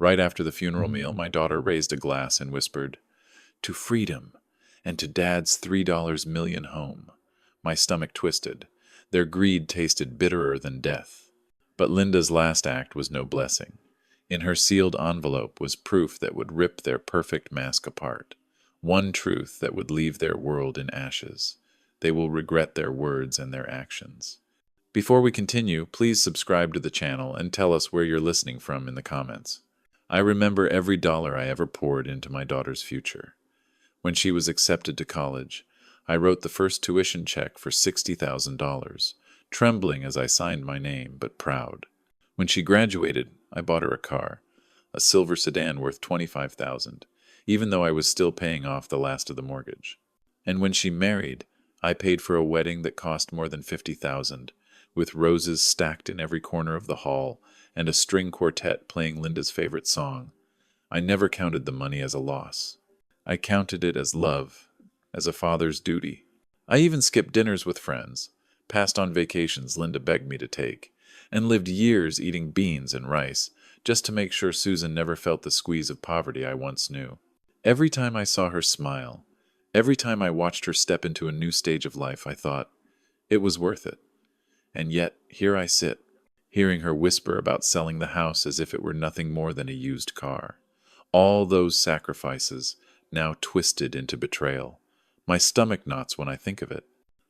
Right after the funeral meal, my daughter raised a glass and whispered, "To freedom, and to Dad's $3 million home." My stomach twisted. Their greed tasted bitterer than death. But Linda's last act was no blessing. In her sealed envelope was proof that would rip their perfect mask apart. One truth that would leave their world in ashes. They will regret their words and their actions. Before we continue, please subscribe to the channel and tell us where you're listening from in the comments. I remember every dollar I ever poured into my daughter's future. When she was accepted to college, I wrote the first tuition check for $60,000, trembling as I signed my name, but proud. When she graduated, I bought her a car, a silver sedan worth $25,000, even though I was still paying off the last of the mortgage. And when she married, I paid for a wedding that cost more than $50,000, with roses stacked in every corner of the hall and a string quartet playing Linda's favorite song. I never counted the money as a loss. I counted it as love, as a father's duty. I even skipped dinners with friends, passed on vacations Linda begged me to take, and lived years eating beans and rice just to make sure Susan never felt the squeeze of poverty I once knew. Every time I saw her smile, every time I watched her step into a new stage of life, I thought, it was worth it. And yet, here I sit, hearing her whisper about selling the house as if it were nothing more than a used car. All those sacrifices now twisted into betrayal. My stomach knots when I think of it.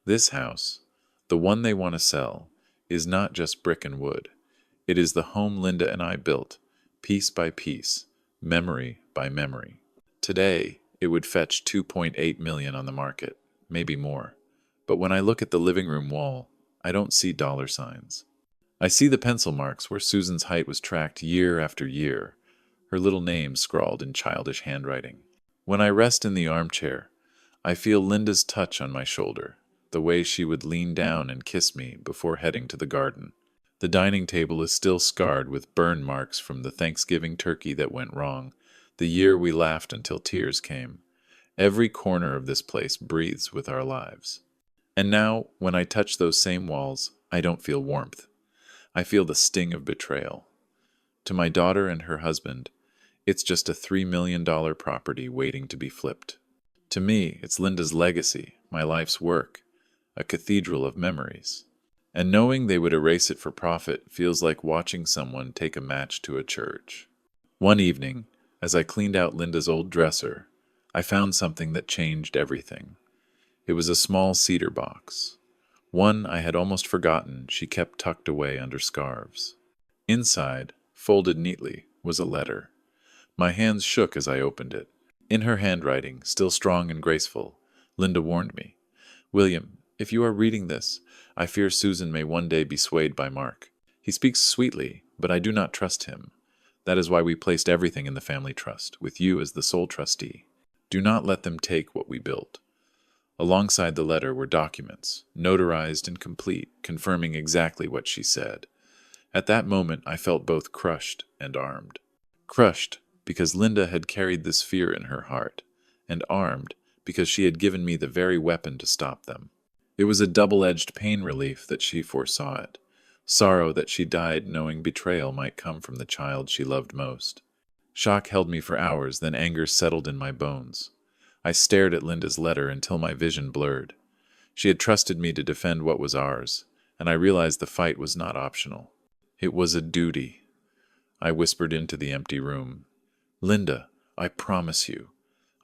This house, the one they want to sell, is not just brick and wood. It is the home Linda and I built, piece by piece, memory by memory. Today, it would fetch $2.8 million on the market, maybe more. But when I look at the living room wall, I don't see dollar signs. I see the pencil marks where Susan's height was tracked year after year, her little name scrawled in childish handwriting. When I rest in the armchair, I feel Linda's touch on my shoulder, the way she would lean down and kiss me before heading to the garden. The dining table is still scarred with burn marks from the Thanksgiving turkey that went wrong, the year we laughed until tears came. Every corner of this place breathes with our lives. And now, when I touch those same walls, I don't feel warmth. I feel the sting of betrayal. To my daughter and her husband, it's just a $3 million property waiting to be flipped. To me, it's Linda's legacy, my life's work, a cathedral of memories. And knowing they would erase it for profit feels like watching someone take a match to a church. One evening, as I cleaned out Linda's old dresser, I found something that changed everything. It was a small cedar box, one I had almost forgotten she kept tucked away under scarves. Inside, folded neatly, was a letter. My hands shook as I opened it. In her handwriting, still strong and graceful, Linda warned me, "William, if you are reading this, I fear Susan may one day be swayed by Mark. He speaks sweetly, but I do not trust him. That is why we placed everything in the family trust, with you as the sole trustee. Do not let them take what we built." Alongside the letter were documents, notarized and complete, confirming exactly what she said. At that moment, I felt both crushed and armed. Crushed because Linda had carried this fear in her heart, and armed because she had given me the very weapon to stop them. It was a double-edged pain relief that she foresaw it, sorrow that she died knowing betrayal might come from the child she loved most. Shock held me for hours, then anger settled in my bones. I stared at Linda's letter until my vision blurred. She had trusted me to defend what was ours, and I realized the fight was not optional. It was a duty. I whispered into the empty room, "Linda, I promise you,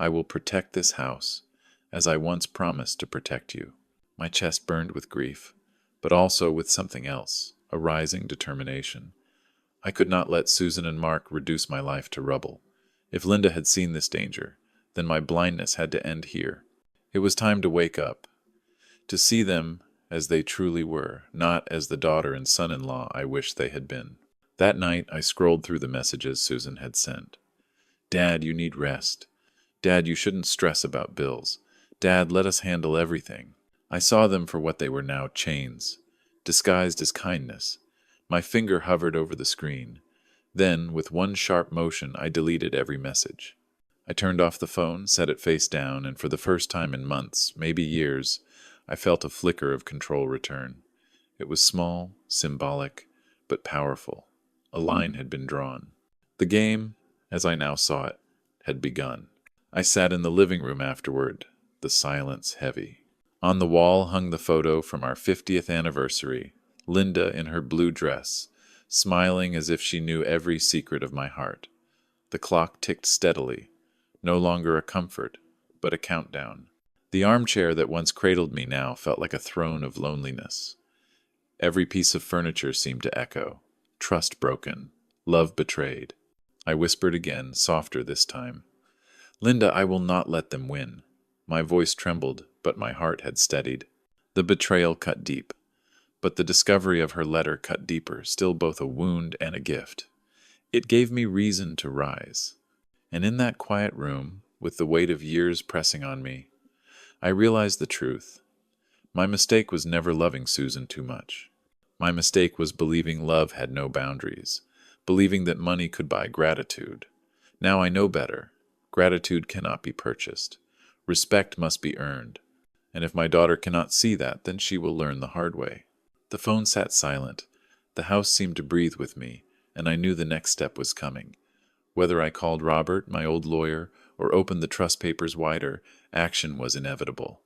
I will protect this house, as I once promised to protect you." My chest burned with grief, but also with something else, a rising determination. I could not let Susan and Mark reduce my life to rubble. If Linda had seen this danger, then my blindness had to end here. It was time to wake up, to see them as they truly were, not as the daughter and son-in-law I wished they had been. That night, I scrolled through the messages Susan had sent. "Dad, you need rest. Dad, you shouldn't stress about bills. Dad, let us handle everything." I saw them for what they were now, chains, disguised as kindness. My finger hovered over the screen. Then, with one sharp motion, I deleted every message. I turned off the phone, set it face down, and for the first time in months, maybe years, I felt a flicker of control return. It was small, symbolic, but powerful. A line had been drawn. The game, as I now saw it, had begun. I sat in the living room afterward, the silence heavy. On the wall hung the photo from our 50th anniversary, Linda in her blue dress, smiling as if she knew every secret of my heart. The clock ticked steadily, no longer a comfort, but a countdown. The armchair that once cradled me now felt like a throne of loneliness. Every piece of furniture seemed to echo. Trust broken. Love betrayed. I whispered again, softer this time. Linda, I will not let them win. My voice trembled, but my heart had steadied. The betrayal cut deep, but the discovery of her letter cut deeper, still both a wound and a gift. It gave me reason to rise. And in that quiet room, with the weight of years pressing on me, I realized the truth. My mistake was never loving Susan too much. My mistake was believing love had no boundaries, believing that money could buy gratitude. Now I know better. Gratitude cannot be purchased. Respect must be earned. And if my daughter cannot see that, then she will learn the hard way. The phone sat silent. The house seemed to breathe with me, and I knew the next step was coming. Whether I called Robert, my old lawyer, or opened the trust papers wider, action was inevitable.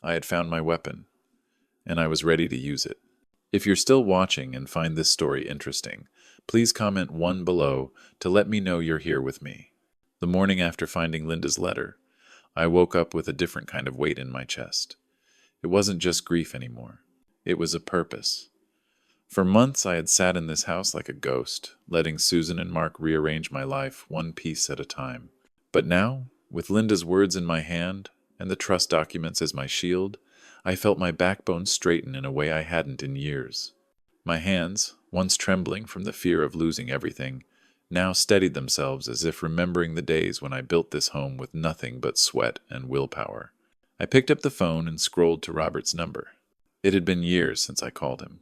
I had found my weapon, and I was ready to use it. If you're still watching and find this story interesting, please comment 1 below to let me know you're here with me. The morning after finding Linda's letter, I woke up with a different kind of weight in my chest. It wasn't just grief anymore. It was a purpose. For months I had sat in this house like a ghost, letting Susan and Mark rearrange my life one piece at a time. But now, with Linda's words in my hand and the trust documents as my shield, I felt my backbone straighten in a way I hadn't in years. My hands, once trembling from the fear of losing everything, now steadied themselves as if remembering the days when I built this home with nothing but sweat and willpower. I picked up the phone and scrolled to Robert's number. It had been years since I called him.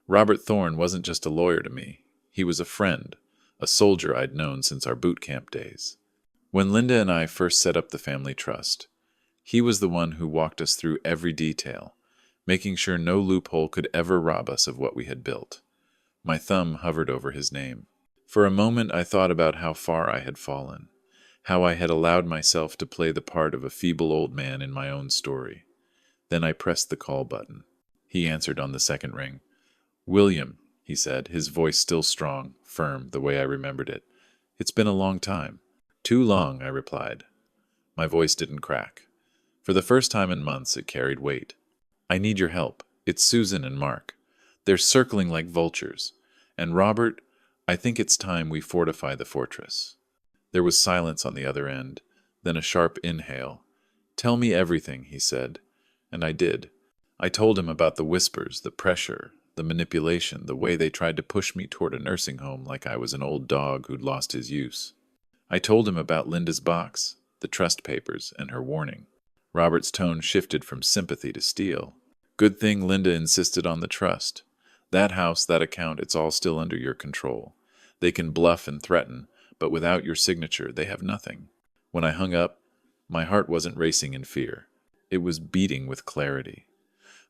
Robert Thorne wasn't just a lawyer to me. He was a friend, a soldier I'd known since our boot camp days. When Linda and I first set up the family trust, he was the one who walked us through every detail, making sure no loophole could ever rob us of what we had built. My thumb hovered over his name. For a moment I thought about how far I had fallen, how I had allowed myself to play the part of a feeble old man in my own story. Then I pressed the call button. He answered on the second ring. "William," he said, his voice still strong, firm, the way I remembered it. "It's been a long time." "Too long," I replied. My voice didn't crack. For the first time in months, it carried weight. "I need your help. It's Susan and Mark. They're circling like vultures. And Robert, I think it's time we fortify the fortress." There was silence on the other end, then a sharp inhale. "Tell me everything," he said. And I did. I told him about the whispers, the pressure, the manipulation, the way they tried to push me toward a nursing home like I was an old dog who'd lost his use. I told him about Linda's box, the trust papers, and her warning. Robert's tone shifted from sympathy to steel. "Good thing Linda insisted on the trust. That house, that account, it's all still under your control. They can bluff and threaten, but without your signature, they have nothing." When I hung up, my heart wasn't racing in fear. It was beating with clarity.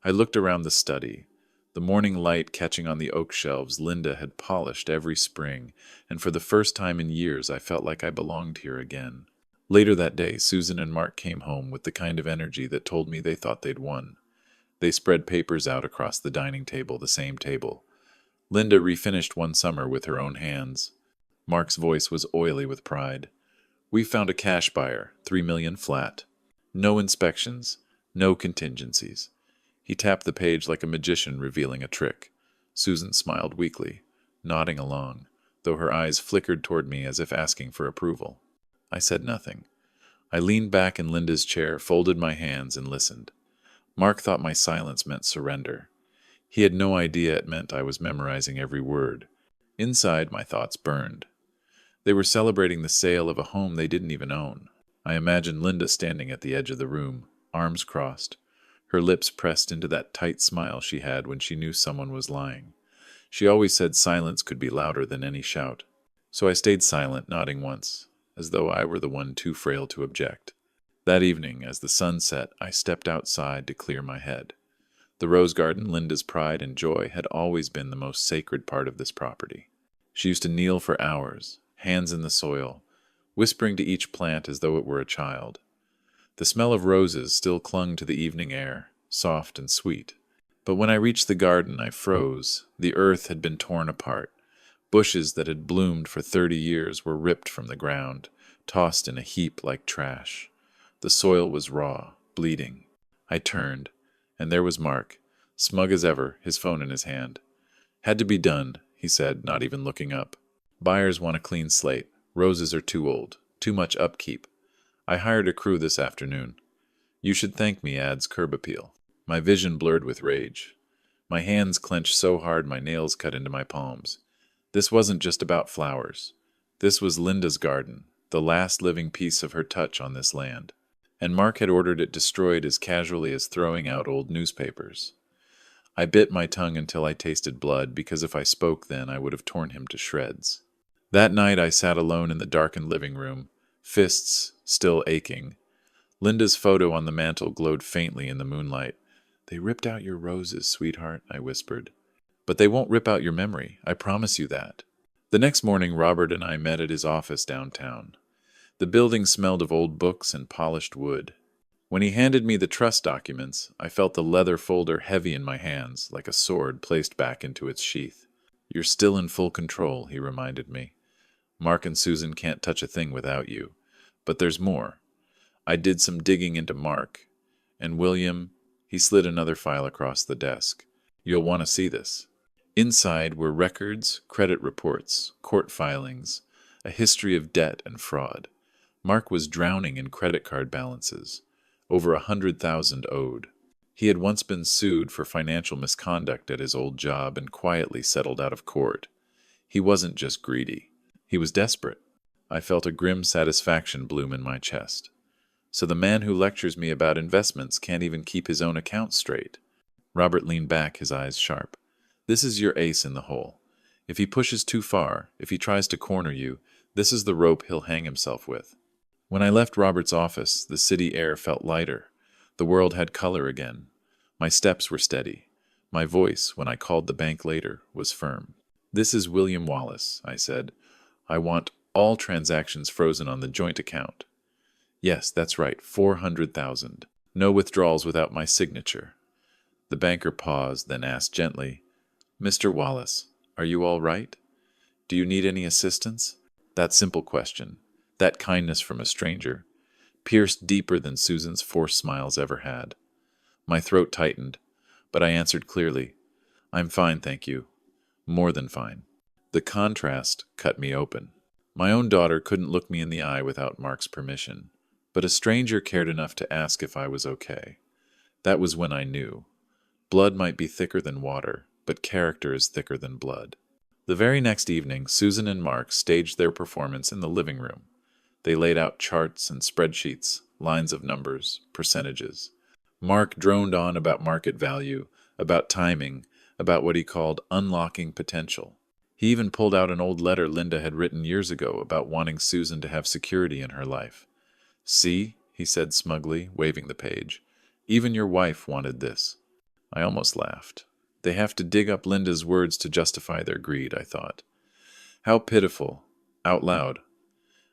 I looked around the study. The morning light catching on the oak shelves Linda had polished every spring, and for the first time in years I felt like I belonged here again. Later that day, Susan and Mark came home with the kind of energy that told me they thought they'd won. They spread papers out across the dining table, the same table. Linda refinished one summer with her own hands. Mark's voice was oily with pride. "We found a cash buyer, $3 million flat. No inspections, no contingencies." He tapped the page like a magician revealing a trick. Susan smiled weakly, nodding along, though her eyes flickered toward me as if asking for approval. I said nothing. I leaned back in Linda's chair, folded my hands, and listened. Mark thought my silence meant surrender. He had no idea it meant I was memorizing every word. Inside, my thoughts burned. They were celebrating the sale of a home they didn't even own. I imagined Linda standing at the edge of the room, arms crossed, her lips pressed into that tight smile she had when she knew someone was lying. She always said silence could be louder than any shout. So I stayed silent, nodding once, as though I were the one too frail to object. That evening, as the sun set, I stepped outside to clear my head. The rose garden, Linda's pride and joy, had always been the most sacred part of this property. She used to kneel for hours, hands in the soil, whispering to each plant as though it were a child. The smell of roses still clung to the evening air, soft and sweet. But when I reached the garden, I froze. The earth had been torn apart. Bushes that had bloomed for 30 years were ripped from the ground, tossed in a heap like trash. The soil was raw, bleeding. I turned, and there was Mark, smug as ever, his phone in his hand. "Had to be done," he said, not even looking up. "Buyers want a clean slate. Roses are too old. Too much upkeep. I hired a crew this afternoon. You should thank me," adds curb appeal. My vision blurred with rage. My hands clenched so hard my nails cut into my palms. This wasn't just about flowers. This was Linda's garden, the last living piece of her touch on this land. And Mark had ordered it destroyed as casually as throwing out old newspapers. I bit my tongue until I tasted blood, because if I spoke then I would have torn him to shreds. That night I sat alone in the darkened living room, fists still aching. Linda's photo on the mantel glowed faintly in the moonlight. "They ripped out your roses, sweetheart," I whispered. "But they won't rip out your memory, I promise you that." The next morning Robert and I met at his office downtown. The building smelled of old books and polished wood. When he handed me the trust documents, I felt the leather folder heavy in my hands, like a sword placed back into its sheath. "You're still in full control," he reminded me. "Mark and Susan can't touch a thing without you. But there's more. I did some digging into Mark. And William," he slid another file across the desk. "You'll want to see this." Inside were records, credit reports, court filings, a history of debt and fraud. Mark was drowning in credit card balances, over 100,000 owed. He had once been sued for financial misconduct at his old job and quietly settled out of court. He wasn't just greedy. He was desperate. I felt a grim satisfaction bloom in my chest. So the man who lectures me about investments can't even keep his own accounts straight. Robert leaned back, his eyes sharp. "This is your ace in the hole. If he pushes too far, if he tries to corner you, this is the rope he'll hang himself with." When I left Robert's office, the city air felt lighter. The world had color again. My steps were steady. My voice, when I called the bank later, was firm. "This is William Wallace," I said. "I want all transactions frozen on the joint account." "Yes, that's right, 400,000. No withdrawals without my signature." The banker paused, then asked gently, "Mr. Wallace, are you all right? Do you need any assistance?" That simple question, that kindness from a stranger, pierced deeper than Susan's forced smiles ever had. My throat tightened, but I answered clearly, "I'm fine, thank you. More than fine." The contrast cut me open. My own daughter couldn't look me in the eye without Mark's permission, but a stranger cared enough to ask if I was okay. That was when I knew. Blood might be thicker than water, but character is thicker than blood. The very next evening, Susan and Mark staged their performance in the living room. They laid out charts and spreadsheets, lines of numbers, percentages. Mark droned on about market value, about timing, about what he called unlocking potential. He even pulled out an old letter Linda had written years ago about wanting Susan to have security in her life. "See," he said smugly, waving the page. "Even your wife wanted this." I almost laughed. They have to dig up Linda's words to justify their greed, I thought. How pitiful. Out loud.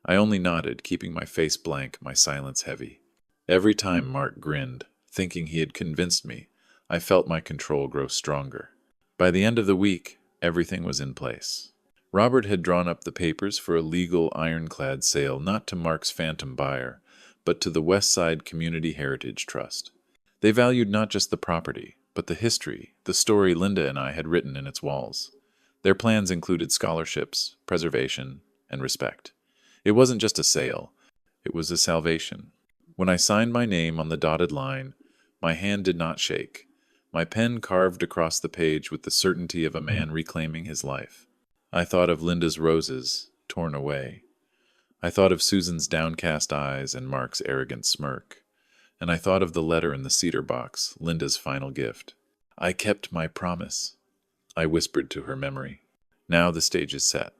I only nodded, keeping my face blank, my silence heavy. Every time Mark grinned, thinking he had convinced me, I felt my control grow stronger. By the end of the week, everything was in place. Robert had drawn up the papers for a legal ironclad sale, not to Mark's phantom buyer, but to the West Side Community Heritage Trust. They valued not just the property, but the history, the story Linda and I had written in its walls. Their plans included scholarships, preservation, and respect. It wasn't just a sale, it was a salvation. When I signed my name on the dotted line, my hand did not shake. My pen carved across the page with the certainty of a man reclaiming his life. I thought of Linda's roses, torn away. I thought of Susan's downcast eyes and Mark's arrogant smirk. And I thought of the letter in the cedar box, Linda's final gift. "I kept my promise," I whispered to her memory. Now the stage is set.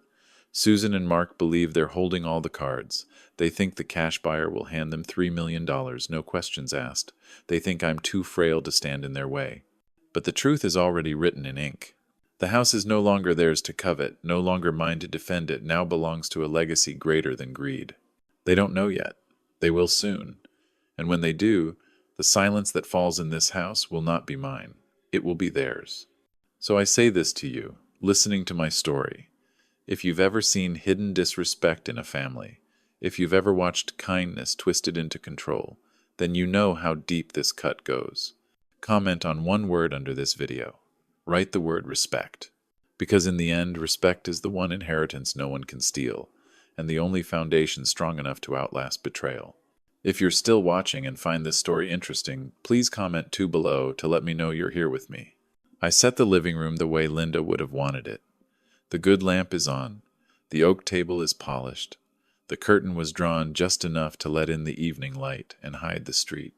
Susan and Mark believe they're holding all the cards. They think the cash buyer will hand them $3 million, no questions asked. They think I'm too frail to stand in their way. But the truth is already written in ink. The house is no longer theirs to covet, no longer mine to defend. It now belongs to a legacy greater than greed. They don't know yet. They will soon. And when they do, the silence that falls in this house will not be mine. It will be theirs. So I say this to you, listening to my story. If you've ever seen hidden disrespect in a family, if you've ever watched kindness twisted into control, then you know how deep this cut goes. Comment on one word under this video. Write the word respect. Because in the end, respect is the one inheritance no one can steal, and the only foundation strong enough to outlast betrayal. If you're still watching and find this story interesting, please comment 2 below to let me know you're here with me. I set the living room the way Linda would have wanted it. The good lamp is on. The oak table is polished. The curtain was drawn just enough to let in the evening light and hide the street.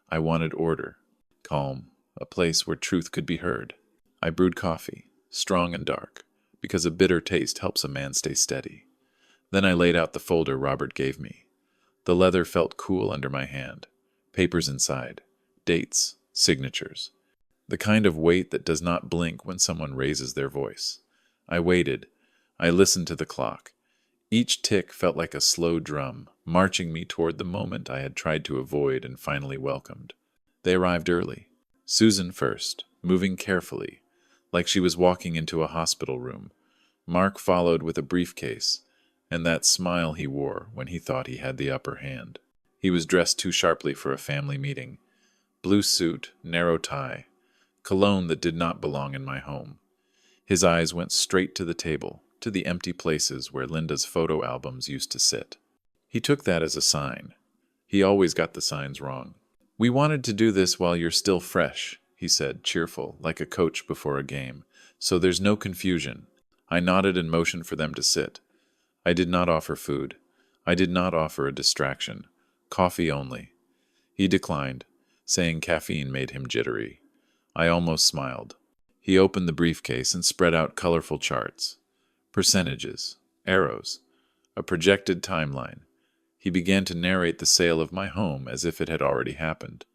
I wanted order, calm, a place where truth could be heard. I brewed coffee, strong and dark, because a bitter taste helps a man stay steady. Then I laid out the folder Robert gave me. The leather felt cool under my hand. Papers inside. Dates. Signatures. The kind of weight that does not blink when someone raises their voice. I waited. I listened to the clock. Each tick felt like a slow drum, marching me toward the moment I had tried to avoid and finally welcomed. They arrived early. Susan first, moving carefully, like she was walking into a hospital room. Mark followed with a briefcase, and that smile he wore when he thought he had the upper hand. He was dressed too sharply for a family meeting. Blue suit, narrow tie, cologne that did not belong in my home. His eyes went straight to the table, to the empty places where Linda's photo albums used to sit. He took that as a sign. He always got the signs wrong. "We wanted to do this while you're still fresh," he said, cheerful, like a coach before a game. "So there's no confusion." I nodded and motioned for them to sit. I did not offer food. I did not offer a distraction. Coffee only. He declined, saying caffeine made him jittery. I almost smiled. He opened the briefcase and spread out colorful charts. Percentages, arrows, a projected timeline. He began to narrate the sale of my home as if it had already happened.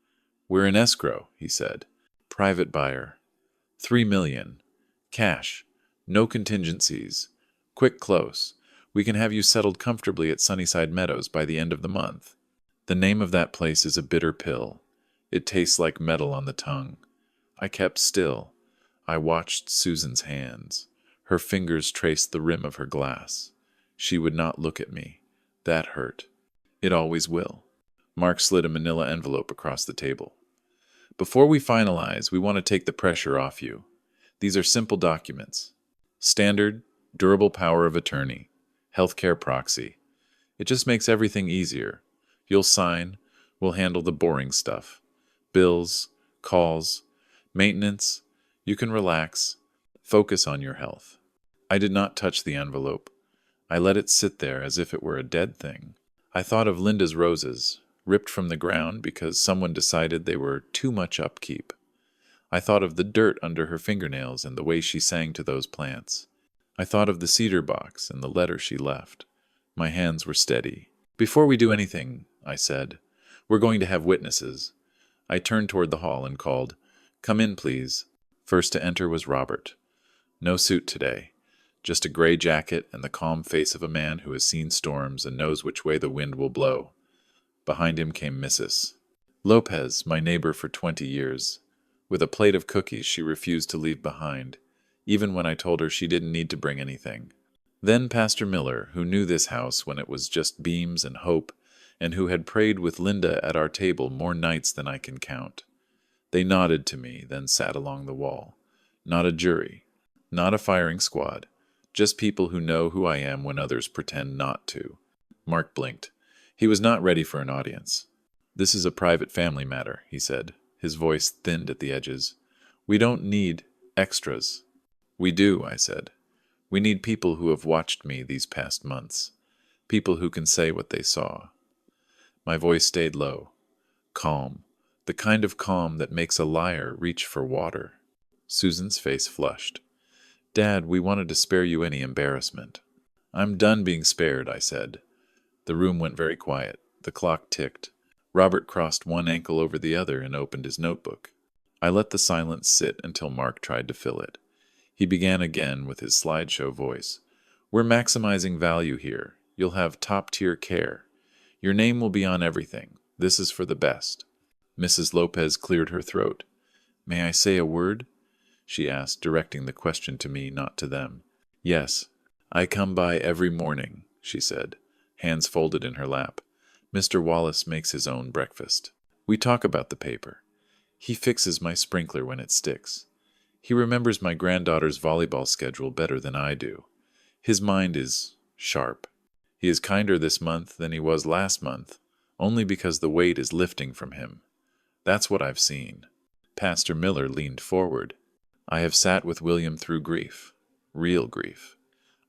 "We're in escrow," he said. "Private buyer. 3 million. Cash. No contingencies. Quick close. We can have you settled comfortably at Sunnyside Meadows by the end of the month." The name of that place is a bitter pill. It tastes like metal on the tongue. I kept still. I watched Susan's hands. Her fingers traced the rim of her glass. She would not look at me. That hurt. It always will. Mark slid a manila envelope across the table. "Before we finalize, we want to take the pressure off you. These are simple documents. Standard, durable power of attorney. Healthcare proxy. It just makes everything easier. You'll sign. We'll handle the boring stuff. Bills, calls, maintenance. You can relax. Focus on your health." I did not touch the envelope. I let it sit there as if it were a dead thing. I thought of Linda's roses, ripped from the ground because someone decided they were too much upkeep. I thought of the dirt under her fingernails and the way she sang to those plants. I thought of the cedar box and the letter she left. My hands were steady. "Before we do anything," I said, "we're going to have witnesses." I turned toward the hall and called, "Come in, please." First to enter was Robert. No suit today. Just a gray jacket and the calm face of a man who has seen storms and knows which way the wind will blow. Behind him came Mrs. Lopez, my neighbor for 20 years. With a plate of cookies she refused to leave behind, even when I told her she didn't need to bring anything. Then Pastor Miller, who knew this house when it was just beams and hope, and who had prayed with Linda at our table more nights than I can count. They nodded to me, then sat along the wall. Not a jury. Not a firing squad. Just people who know who I am when others pretend not to. Mark blinked. He was not ready for an audience. "This is a private family matter," he said. His voice thinned at the edges. "We don't need extras." "We do," I said. "We need people who have watched me these past months. People who can say what they saw." My voice stayed low. Calm. The kind of calm that makes a liar reach for water. Susan's face flushed. "Dad, we wanted to spare you any embarrassment." "I'm done being spared," I said. The room went very quiet. The clock ticked. Robert crossed one ankle over the other and opened his notebook. I let the silence sit until Mark tried to fill it. He began again with his slideshow voice. We're maximizing value here. You'll have top-tier care. Your name will be on everything. This is for the best. Mrs. Lopez cleared her throat. May I say a word? She asked, directing the question to me, not to them. Yes. I come by every morning, she said, hands folded in her lap. Mr. Wallace makes his own breakfast. We talk about the paper. He fixes my sprinkler when it sticks. He remembers my granddaughter's volleyball schedule better than I do. His mind is sharp. He is kinder this month than he was last month, only because the weight is lifting from him. That's what I've seen. Pastor Miller leaned forward. I have sat with William through grief, real grief.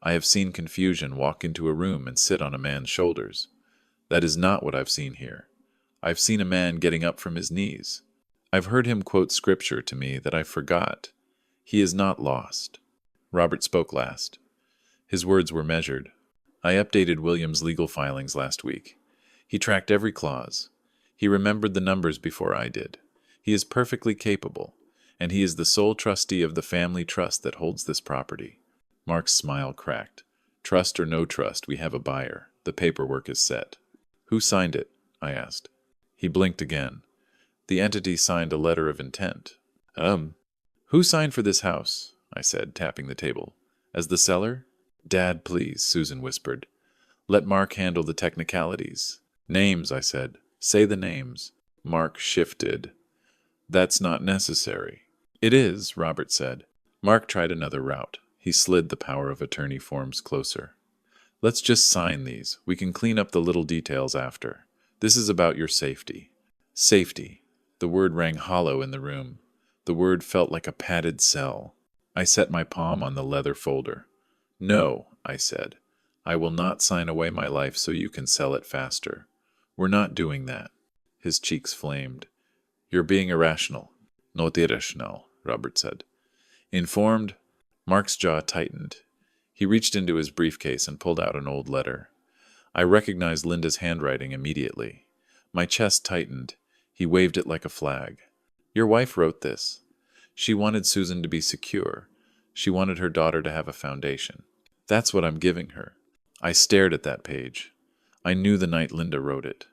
I have seen confusion walk into a room and sit on a man's shoulders. That is not what I've seen here. I've seen a man getting up from his knees. I've heard him quote scripture to me that I forgot. He is not lost. Robert spoke last. His words were measured. I updated William's legal filings last week. He tracked every clause. He remembered the numbers before I did. He is perfectly capable, and he is the sole trustee of the family trust that holds this property. Mark's smile cracked. Trust or no trust, we have a buyer. The paperwork is set. Who signed it? I asked. He blinked again. The entity signed a letter of intent. Who signed for this house? I said, tapping the table. As the seller? Dad, please, Susan whispered. Let Mark handle the technicalities. Names, I said. Say the names. Mark shifted. That's not necessary. It is, Robert said. Mark tried another route. He slid the power of attorney forms closer. Let's just sign these. We can clean up the little details after. This is about your safety. Safety. The word rang hollow in the room. The word felt like a padded cell. I set my palm on the leather folder. No, I said. I will not sign away my life so you can sell it faster. We're not doing that. His cheeks flamed. You're being irrational. Not irrational, Robert said. Informed? Mark's jaw tightened. He reached into his briefcase and pulled out an old letter. I recognized Linda's handwriting immediately. My chest tightened. He waved it like a flag. Your wife wrote this. She wanted Susan to be secure. She wanted her daughter to have a foundation. That's what I'm giving her. I stared at that page. I knew the night Linda wrote it.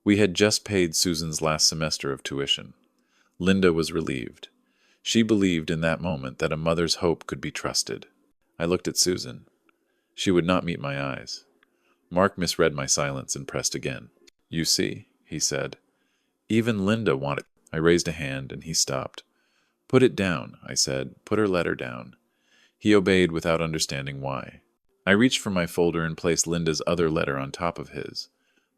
We had just paid Susan's last semester of tuition. Linda was relieved. She believed in that moment that a mother's hope could be trusted. I looked at Susan. She would not meet my eyes. Mark misread my silence and pressed again. You see, he said. Even Linda wanted. I raised a hand and he stopped. Put it down, I said. Put her letter down. He obeyed without understanding why. I reached for my folder and placed Linda's other letter on top of his,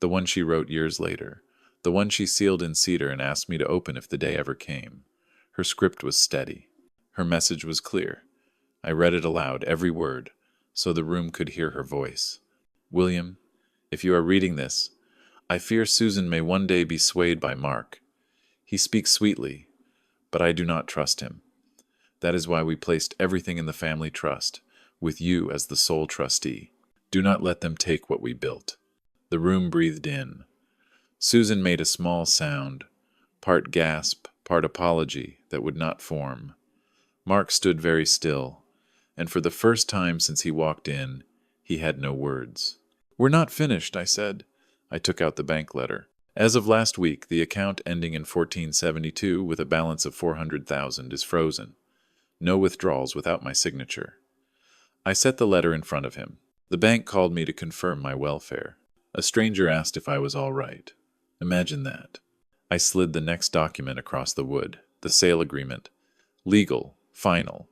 the one she wrote years later, the one she sealed in cedar and asked me to open if the day ever came. Her script was steady. Her message was clear. I read it aloud, every word, so the room could hear her voice. William, if you are reading this, I fear Susan may one day be swayed by Mark. He speaks sweetly, but I do not trust him. That is why we placed everything in the family trust, with you as the sole trustee. Do not let them take what we built. The room breathed in. Susan made a small sound, part gasp, part apology, that would not form. Mark stood very still, and for the first time since he walked in, he had no words. We're not finished, I said. I took out the bank letter. As of last week, the account ending in 1472 with a balance of $400,000 is frozen. No withdrawals without my signature. I set the letter in front of him. The bank called me to confirm my welfare. A stranger asked if I was all right. Imagine that. I slid the next document across the wood, the sale agreement. Legal, final.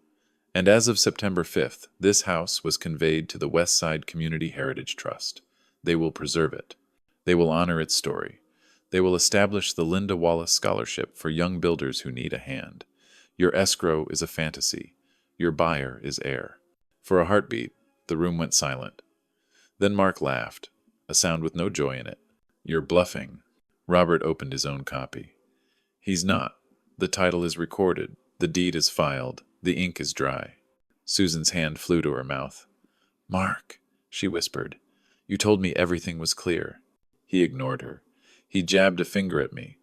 And as of September 5th, this house was conveyed to the West Side Community Heritage Trust. They will preserve it. They will honor its story. They will establish the Linda Wallace Scholarship for young builders who need a hand. Your escrow is a fantasy. Your buyer is heir. For a heartbeat, the room went silent. Then Mark laughed, a sound with no joy in it. You're bluffing. Robert opened his own copy. He's not. The title is recorded. The deed is filed. The ink is dry. Susan's hand flew to her mouth. Mark, she whispered, you told me everything was clear. He ignored her. He jabbed a finger at me.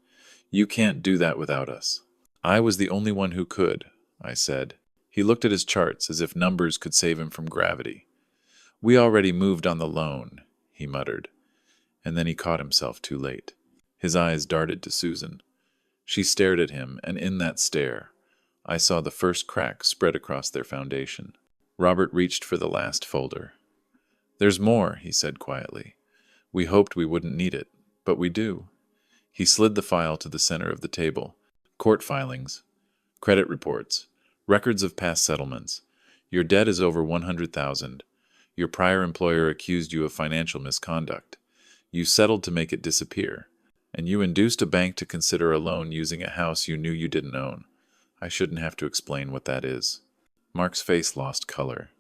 You can't do that without us. I was the only one who could, I said. He looked at his charts as if numbers could save him from gravity. "We already moved on the loan," he muttered, and then he caught himself too late. His eyes darted to Susan. She stared at him, and in that stare, I saw the first crack spread across their foundation. Robert reached for the last folder. "There's more," he said quietly. "We hoped we wouldn't need it, but we do." He slid the file to the center of the table. "Court filings, credit reports, records of past settlements. Your debt is over 100,000. Your prior employer accused you of financial misconduct. You settled to make it disappear, and you induced a bank to consider a loan using a house you knew you didn't own. I shouldn't have to explain what that is." Mark's face lost color.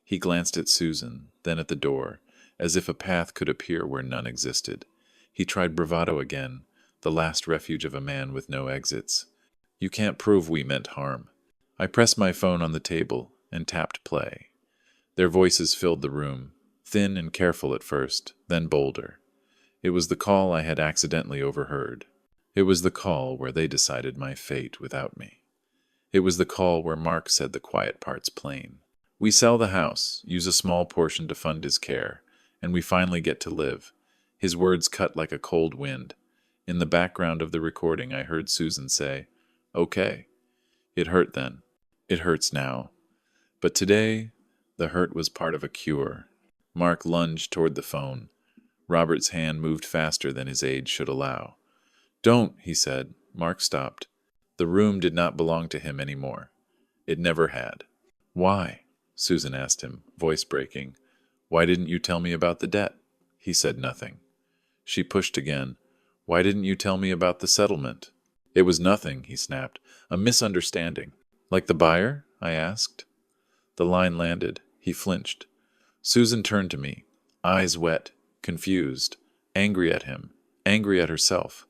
He glanced at Susan, then at the door, as if a path could appear where none existed. He tried bravado again, the last refuge of a man with no exits. "You can't prove we meant harm." I pressed my phone on the table and tapped play. Their voices filled the room, thin and careful at first, then bolder. It was the call I had accidentally overheard. It was the call where they decided my fate without me. It was the call where Mark said the quiet parts plain. "We sell the house, use a small portion to fund his care, and we finally get to live." His words cut like a cold wind. In the background of the recording, I heard Susan say, "Okay." It hurt then. It hurts now. But today, the hurt was part of a cure. Mark lunged toward the phone. Robert's hand moved faster than his age should allow. "Don't," he said. Mark stopped. The room did not belong to him anymore. It never had. "Why?" Susan asked him, voice breaking. "Why didn't you tell me about the debt?" He said nothing. She pushed again. "Why didn't you tell me about the settlement?" "It was nothing," he snapped. "A misunderstanding." "Like the buyer?" I asked. The line landed. He flinched. Susan turned to me, eyes wet, confused, angry at him, angry at herself,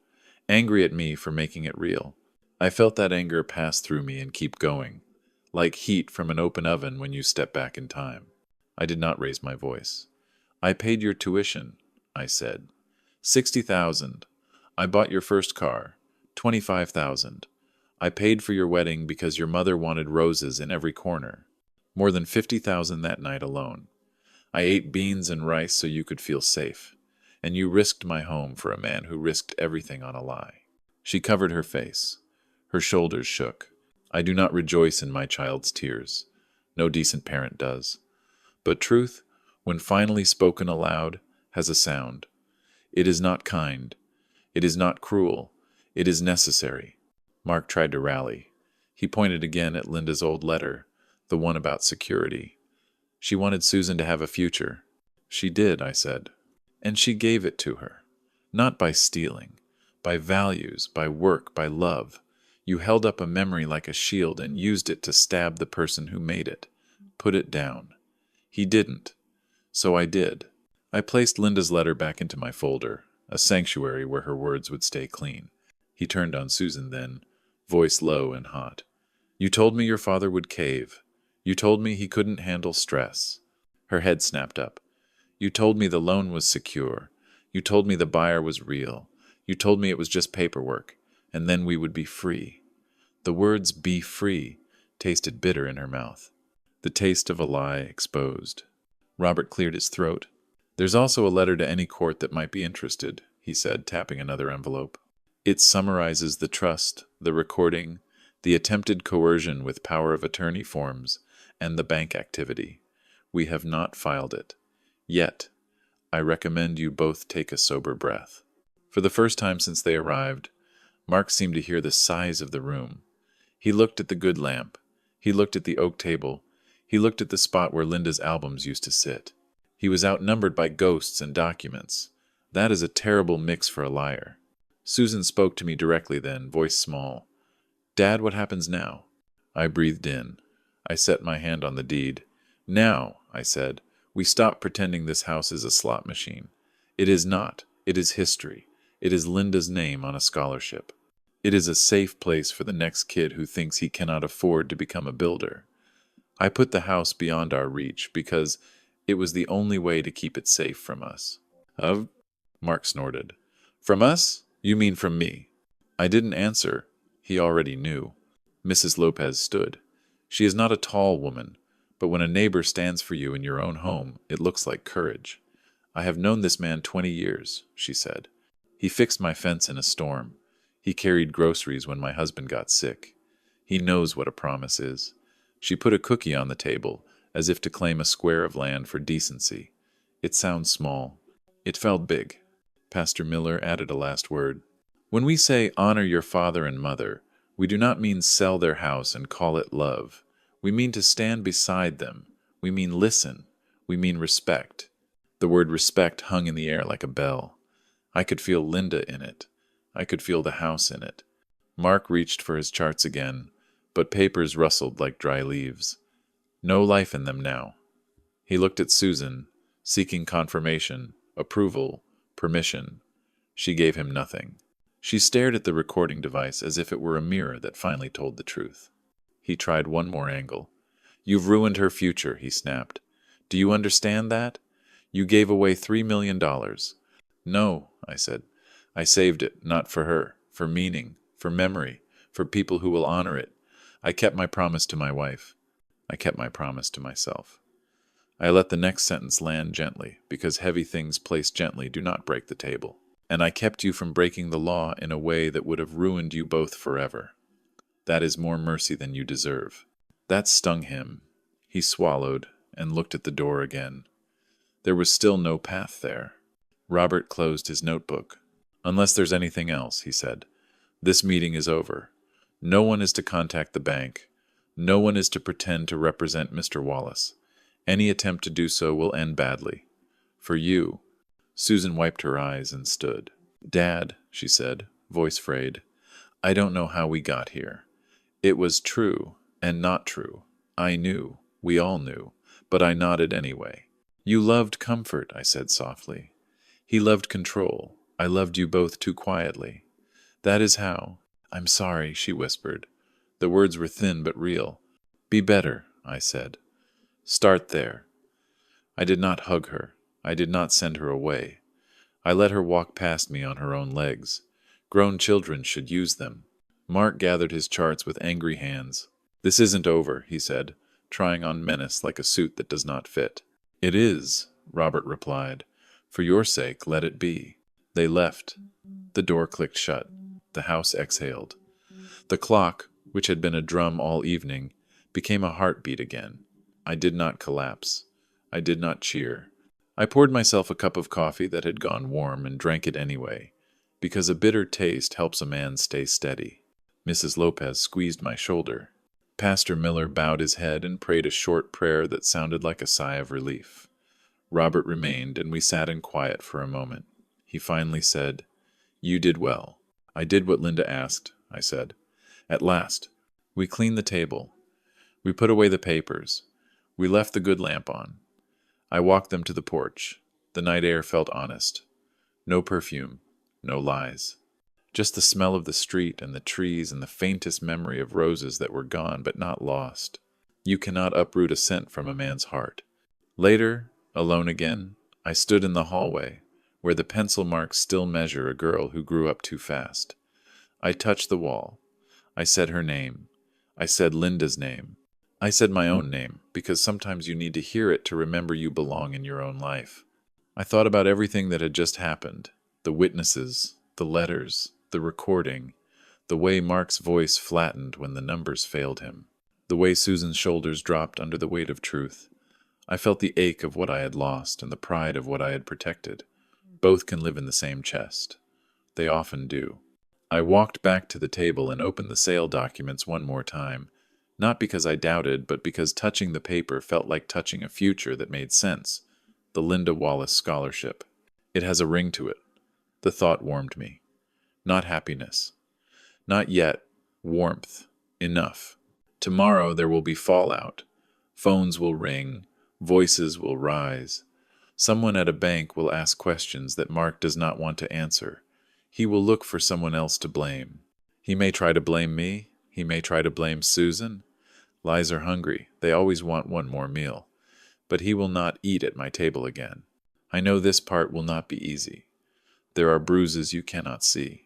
angry at me for making it real. I felt that anger pass through me and keep going, like heat from an open oven when you step back in time. I did not raise my voice. "I paid your tuition," I said. 60,000. I bought your first car. 25,000. I paid for your wedding because your mother wanted roses in every corner. More than 50,000 that night alone. I ate beans and rice so you could feel safe. And you risked my home for a man who risked everything on a lie. She covered her face. Her shoulders shook. I do not rejoice in my child's tears. No decent parent does. But truth, when finally spoken aloud, has a sound. It is not kind. It is not cruel. It is necessary. Mark tried to rally. He pointed again at Linda's old letter, the one about security. She wanted Susan to have a future. She did, I said. And she gave it to her. Not by stealing. By values, by work, by love. You held up a memory like a shield and used it to stab the person who made it. Put it down. He didn't. So I did. I placed Linda's letter back into my folder, a sanctuary where her words would stay clean. He turned on Susan then, voice low and hot. "You told me your father would cave. You told me he couldn't handle stress." Her head snapped up. "You told me the loan was secure. You told me the buyer was real. You told me it was just paperwork, and then we would be free." The words "be free" tasted bitter in her mouth. The taste of a lie exposed. Robert cleared his throat. "There's also a letter to any court that might be interested," he said, tapping another envelope. "It summarizes the trust, the recording, the attempted coercion with power of attorney forms, and the bank activity. We have not filed it. Yet, I recommend you both take a sober breath." For the first time since they arrived, Mark seemed to hear the size of the room. He looked at the good lamp. He looked at the oak table. He looked at the spot where Linda's albums used to sit. He was outnumbered by ghosts and documents. That is a terrible mix for a liar. Susan spoke to me directly then, voice small. "Dad, what happens now?" I breathed in. I set my hand on the deed. "Now," I said, "we stop pretending this house is a slot machine. It is not. It is history. It is Linda's name on a scholarship. It is a safe place for the next kid who thinks he cannot afford to become a builder. I put the house beyond our reach because it was the only way to keep it safe from us." Mark snorted. "From us? You mean from me?" I didn't answer. He already knew. Mrs. Lopez stood. She is not a tall woman, but when a neighbor stands for you in your own home, it looks like courage. I have known this man 20 years, she said. He fixed my fence in a storm. He carried groceries when my husband got sick. He knows what a promise is. She put a cookie on the table, as if to claim a square of land for decency. It sounds small. It felt big. Pastor Miller added a last word. When we say honor your father and mother, we do not mean sell their house and call it love. We mean to stand beside them. We mean listen. We mean respect. The word respect hung in the air like a bell. I could feel Linda in it. I could feel the house in it. Mark reached for his charts again, but papers rustled like dry leaves. No life in them now. He looked at Susan, seeking confirmation, approval, permission. She gave him nothing. She stared at the recording device as if it were a mirror that finally told the truth. He tried one more angle. You've ruined her future, he snapped. Do you understand that? You gave away $3 million. No, I said. I saved it, not for her, for meaning, for memory, for people who will honor it. I kept my promise to my wife. I kept my promise to myself. I let the next sentence land gently, because heavy things placed gently do not break the table. And I kept you from breaking the law in a way that would have ruined you both forever. That is more mercy than you deserve. That stung him. He swallowed and looked at the door again. There was still no path there. Robert closed his notebook. Unless there's anything else, he said. This meeting is over. No one is to contact the bank. No one is to pretend to represent Mr. Wallace. Any attempt to do so will end badly. For you. Susan wiped her eyes and stood. Dad, she said, voice frayed, I don't know how we got here. It was true and not true. I knew. We all knew. But I nodded anyway. You loved comfort, I said softly. He loved control. I loved you both too quietly. That is how. I'm sorry, she whispered. The words were thin but real. Be better, I said. Start there. I did not hug her. I did not send her away. I let her walk past me on her own legs. Grown children should use them. Mark gathered his charts with angry hands. This isn't over, he said, trying on menace like a suit that does not fit. It is, Robert replied. For your sake, let it be. They left. The door clicked shut. The house exhaled. The clock, which had been a drum all evening, became a heartbeat again. I did not collapse. I did not cheer. I poured myself a cup of coffee that had gone warm and drank it anyway, because a bitter taste helps a man stay steady. Mrs. Lopez squeezed my shoulder. Pastor Miller bowed his head and prayed a short prayer that sounded like a sigh of relief. Robert remained, and we sat in quiet for a moment. He finally said, You did well. I did what Linda asked, I said. At last. We cleaned the table. We put away the papers. We left the good lamp on. I walked them to the porch. The night air felt honest. No perfume, no lies. Just the smell of the street and the trees and the faintest memory of roses that were gone but not lost. You cannot uproot a scent from a man's heart. Later, alone again, I stood in the hallway, where the pencil marks still measure a girl who grew up too fast. I touched the wall. I said her name. I said Linda's name. I said my own name, because sometimes you need to hear it to remember you belong in your own life. I thought about everything that had just happened, the witnesses, the letters, the recording, the way Mark's voice flattened when the numbers failed him, the way Susan's shoulders dropped under the weight of truth. I felt the ache of what I had lost and the pride of what I had protected. Both can live in the same chest. They often do. I walked back to the table and opened the sale documents one more time, not because I doubted, but because touching the paper felt like touching a future that made sense. The Linda Wallace Scholarship. It has a ring to it. The thought warmed me. Not happiness. Not yet. Warmth. Enough. Tomorrow there will be fallout. Phones will ring. Voices will rise. Someone at a bank will ask questions that Mark does not want to answer. He will look for someone else to blame. He may try to blame me. He may try to blame Susan. Lies are hungry. They always want one more meal. But he will not eat at my table again. I know this part will not be easy. There are bruises you cannot see.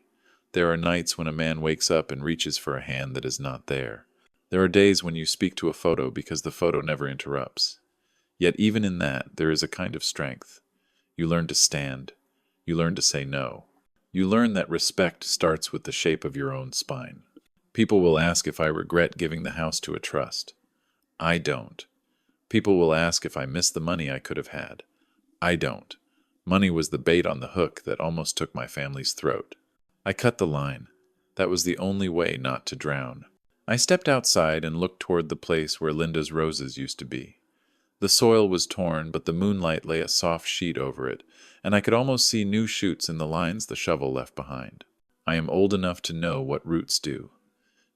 There are nights when a man wakes up and reaches for a hand that is not there. There are days when you speak to a photo because the photo never interrupts. Yet even in that, there is a kind of strength. You learn to stand. You learn to say no. You learn that respect starts with the shape of your own spine. People will ask if I regret giving the house to a trust. I don't. People will ask if I miss the money I could have had. I don't. Money was the bait on the hook that almost took my family's throat. I cut the line. That was the only way not to drown. I stepped outside and looked toward the place where Linda's roses used to be. The soil was torn, but the moonlight lay a soft sheet over it, and I could almost see new shoots in the lines the shovel left behind. I am old enough to know what roots do.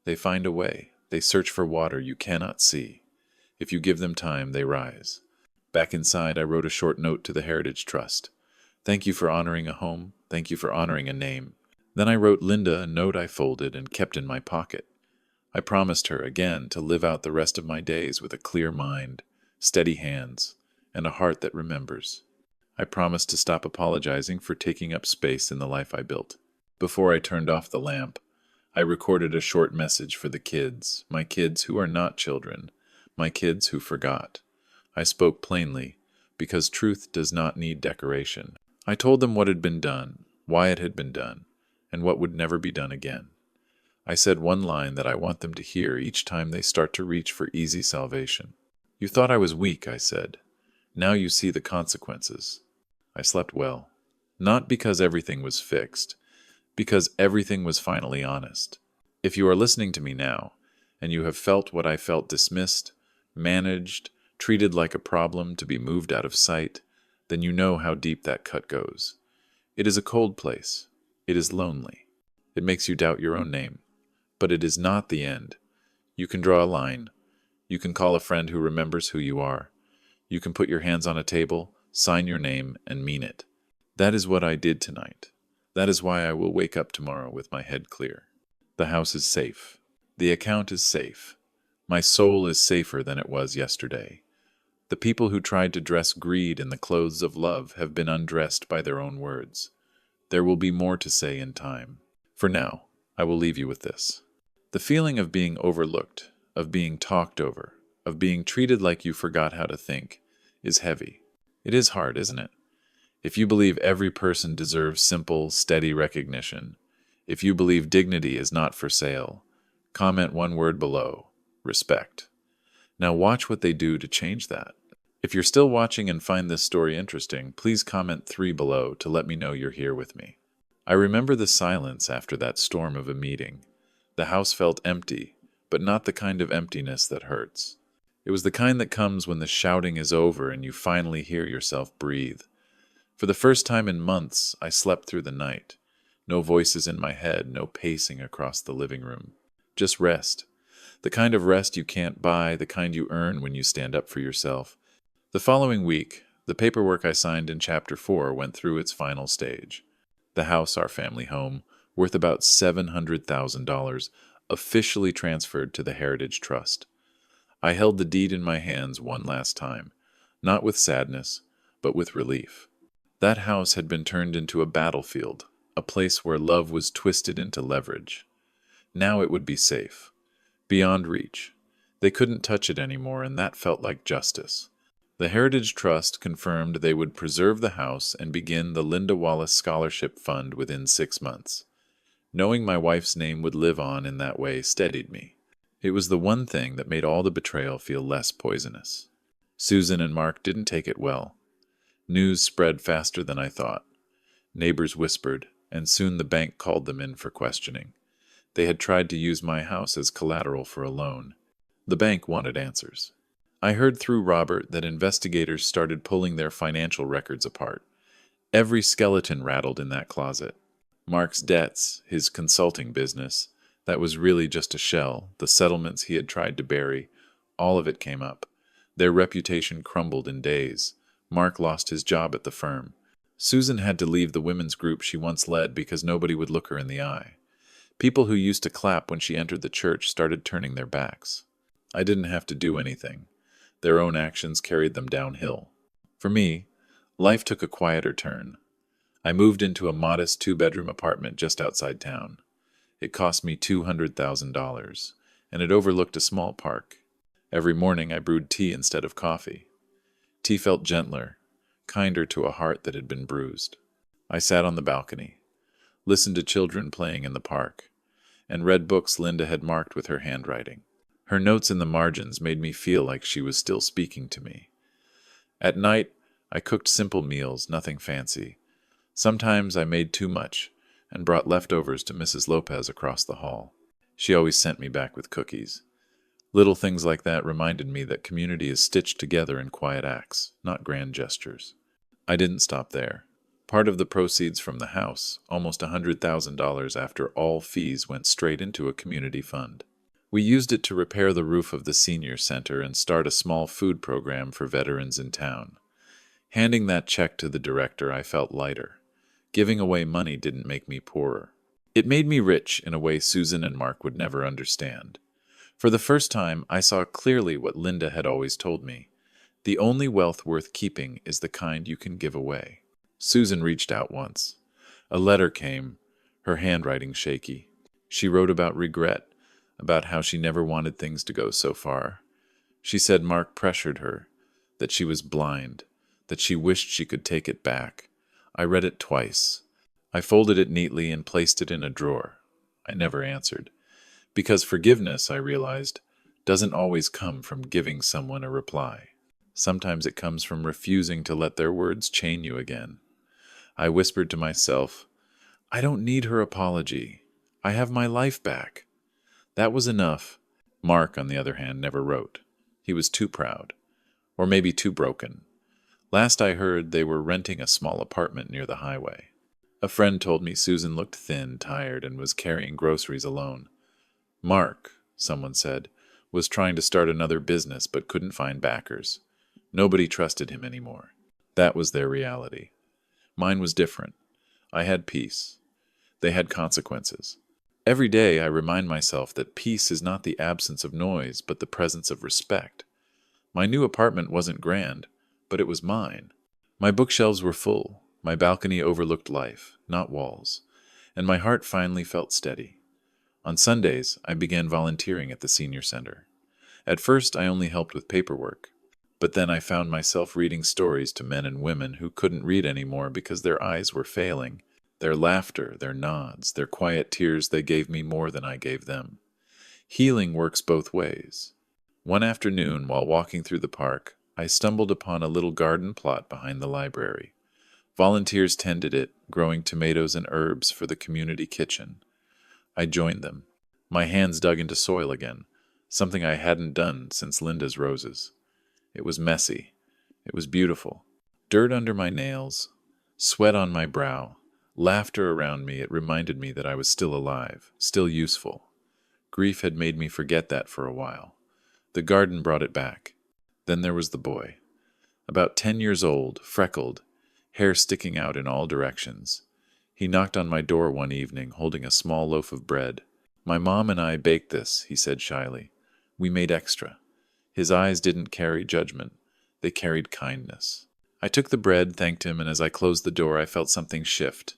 They find a way. They search for water you cannot see. If you give them time, they rise. Back inside, I wrote a short note to the Heritage Trust. Thank you for honoring a home. Thank you for honoring a name. Then I wrote Linda a note I folded and kept in my pocket. I promised her again to live out the rest of my days with a clear mind, steady hands, and a heart that remembers. I promised to stop apologizing for taking up space in the life I built. Before I turned off the lamp, I recorded a short message for the kids, my kids who are not children, my kids who forgot. I spoke plainly, because truth does not need decoration. I told them what had been done, why it had been done, and what would never be done again. I said one line that I want them to hear each time they start to reach for easy salvation. You thought I was weak, I said. Now you see the consequences. I slept well. Not because everything was fixed, because everything was finally honest. If you are listening to me now, and you have felt what I felt dismissed, managed, treated like a problem to be moved out of sight, then you know how deep that cut goes. It is a cold place. It is lonely. It makes you doubt your own name. But it is not the end. You can draw a line. You can call a friend who remembers who you are. You can put your hands on a table, sign your name, and mean it. That is what I did tonight. That is why I will wake up tomorrow with my head clear. The house is safe. The account is safe. My soul is safer than it was yesterday. The people who tried to dress greed in the clothes of love have been undressed by their own words. There will be more to say in time. For now, I will leave you with this. The feeling of being overlooked, of being talked over, of being treated like you forgot how to think, is heavy. It is hard, isn't it? If you believe every person deserves simple, steady recognition, if you believe dignity is not for sale, comment one word below: respect. Now watch what they do to change that. If you're still watching and find this story interesting, please comment 3 below to let me know you're here with me. I remember the silence after that storm of a meeting. The house felt empty, but not the kind of emptiness that hurts. It was the kind that comes when the shouting is over and you finally hear yourself breathe. For the first time in months, I slept through the night. No voices in my head, no pacing across the living room. Just rest. The kind of rest you can't buy, the kind you earn when you stand up for yourself. The following week, the paperwork I signed in Chapter 4 went through its final stage. The house, our family home, worth about $700,000, officially transferred to the Heritage Trust. I held the deed in my hands one last time, not with sadness, but with relief. That house had been turned into a battlefield, a place where love was twisted into leverage. Now it would be safe, beyond reach. They couldn't touch it anymore, and that felt like justice. The Heritage Trust confirmed they would preserve the house and begin the Linda Wallace Scholarship Fund within 6 months. Knowing my wife's name would live on in that way steadied me. It was the one thing that made all the betrayal feel less poisonous. Susan and Mark didn't take it well. News spread faster than I thought. Neighbors whispered, and soon the bank called them in for questioning. They had tried to use my house as collateral for a loan. The bank wanted answers. I heard through Robert that investigators started pulling their financial records apart. Every skeleton rattled in that closet. Mark's debts, his consulting business, that was really just a shell, the settlements he had tried to bury, all of it came up. Their reputation crumbled in days. Mark lost his job at the firm. Susan had to leave the women's group she once led because nobody would look her in the eye. People who used to clap when she entered the church started turning their backs. I didn't have to do anything. Their own actions carried them downhill. For me, life took a quieter turn. I moved into a modest 2-bedroom apartment just outside town. It cost me $200,000, and it overlooked a small park. Every morning I brewed tea instead of coffee. Tea felt gentler, kinder to a heart that had been bruised. I sat on the balcony, listened to children playing in the park, and read books Linda had marked with her handwriting. Her notes in the margins made me feel like she was still speaking to me. At night, I cooked simple meals, nothing fancy. Sometimes I made too much and brought leftovers to Mrs. Lopez across the hall. She always sent me back with cookies. Little things like that reminded me that community is stitched together in quiet acts, not grand gestures. I didn't stop there. Part of the proceeds from the house, almost $100,000 after all fees, went straight into a community fund. We used it to repair the roof of the senior center and start a small food program for veterans in town. Handing that check to the director, I felt lighter. Giving away money didn't make me poorer. It made me rich in a way Susan and Mark would never understand. For the first time, I saw clearly what Linda had always told me. The only wealth worth keeping is the kind you can give away. Susan reached out once. A letter came, her handwriting shaky. She wrote about regret, about how she never wanted things to go so far. She said Mark pressured her, that she was blind, that she wished she could take it back. I read it twice. I folded it neatly and placed it in a drawer. I never answered. Because forgiveness, I realized, doesn't always come from giving someone a reply. Sometimes it comes from refusing to let their words chain you again. I whispered to myself, I don't need her apology. I have my life back. That was enough. Mark, on the other hand, never wrote. He was too proud. Or maybe too broken. Last I heard, they were renting a small apartment near the highway. A friend told me Susan looked thin, tired, and was carrying groceries alone. Mark, someone said, was trying to start another business but couldn't find backers. Nobody trusted him anymore. That was their reality. Mine was different. I had peace. They had consequences. Every day I remind myself that peace is not the absence of noise, but the presence of respect. My new apartment wasn't grand, but it was mine. My bookshelves were full. My balcony overlooked life, not walls, and my heart finally felt steady. On Sundays, I began volunteering at the senior center. At first, I only helped with paperwork, but then I found myself reading stories to men and women who couldn't read anymore because their eyes were failing. Their laughter, their nods, their quiet tears, they gave me more than I gave them. Healing works both ways. One afternoon, while walking through the park, I stumbled upon a little garden plot behind the library. Volunteers tended it, growing tomatoes and herbs for the community kitchen. I joined them. My hands dug into soil again, something I hadn't done since Linda's roses. It was messy. It was beautiful. Dirt under my nails, sweat on my brow, laughter around me. It reminded me that I was still alive, still useful. Grief had made me forget that for a while. The garden brought it back. Then there was the boy. About 10 years old, freckled, hair sticking out in all directions. He knocked on my door one evening, holding a small loaf of bread. My mom and I baked this, he said shyly. We made extra. His eyes didn't carry judgment. They carried kindness. I took the bread, thanked him, and as I closed the door, I felt something shift.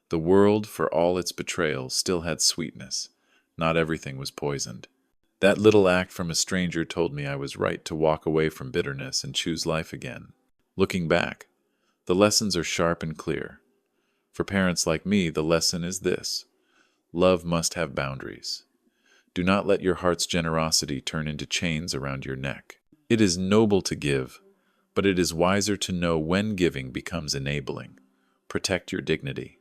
The world, for all its betrayal, still had sweetness. Not everything was poisoned. That little act from a stranger told me I was right to walk away from bitterness and choose life again. Looking back, the lessons are sharp and clear. For parents like me, the lesson is this: love must have boundaries. Do not let your heart's generosity turn into chains around your neck. It is noble to give, but it is wiser to know when giving becomes enabling. Protect your dignity.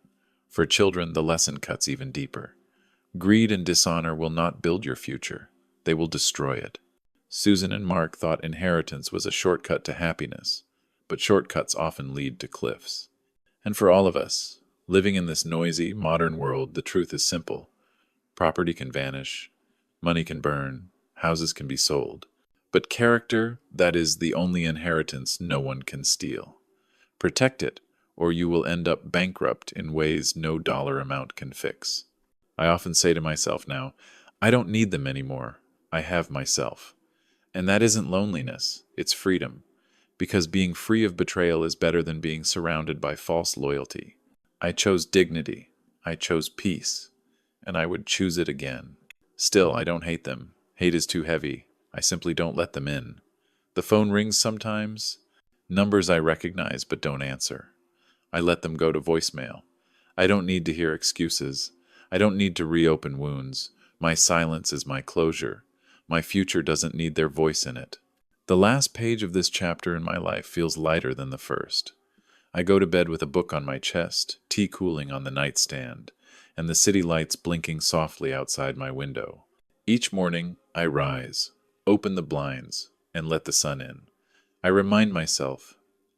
For children, the lesson cuts even deeper. Greed and dishonor will not build your future. They will destroy it. Susan and Mark thought inheritance was a shortcut to happiness, but shortcuts often lead to cliffs. And for all of us, living in this noisy, modern world, the truth is simple. Property can vanish, money can burn, houses can be sold. But character, that is the only inheritance no one can steal. Protect it, or you will end up bankrupt in ways no dollar amount can fix. I often say to myself now, I don't need them anymore. I have myself. And that isn't loneliness, it's freedom. Because being free of betrayal is better than being surrounded by false loyalty. I chose dignity. I chose peace. And I would choose it again. Still, I don't hate them. Hate is too heavy. I simply don't let them in. The phone rings sometimes. Numbers I recognize but don't answer. I let them go to voicemail. I don't need to hear excuses. I don't need to reopen wounds. My silence is my closure. My future doesn't need their voice in it. The last page of this chapter in my life feels lighter than the first. I go to bed with a book on my chest, tea cooling on the nightstand, and the city lights blinking softly outside my window. Each morning, I rise, open the blinds, and let the sun in. I remind myself,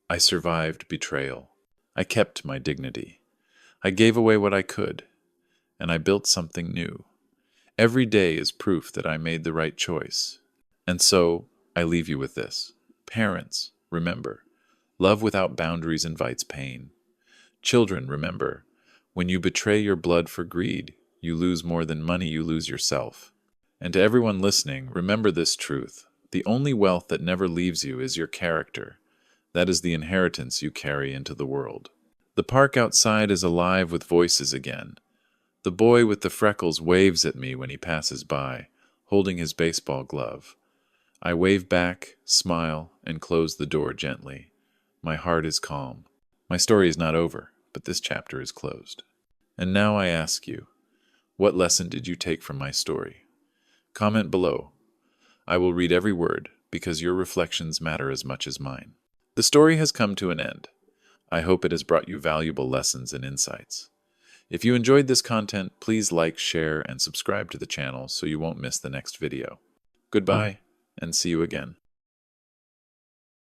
I survived betrayal. I kept my dignity. I gave away what I could, and I built something new. Every day is proof that I made the right choice. And so, I leave you with this. Parents, remember, love without boundaries invites pain. Children, remember, when you betray your blood for greed, you lose more than money, you lose yourself. And to everyone listening, remember this truth. The only wealth that never leaves you is your character. That is the inheritance you carry into the world. The park outside is alive with voices again. The boy with the freckles waves at me when he passes by, holding his baseball glove. I wave back, smile, and close the door gently. My heart is calm. My story is not over, but this chapter is closed. And now I ask you, what lesson did you take from my story? Comment below. I will read every word, because your reflections matter as much as mine. The story has come to an end. I hope it has brought you valuable lessons and insights. If you enjoyed this content, please like, share, and subscribe to the channel so you won't miss the next video. Goodbye, and see you again.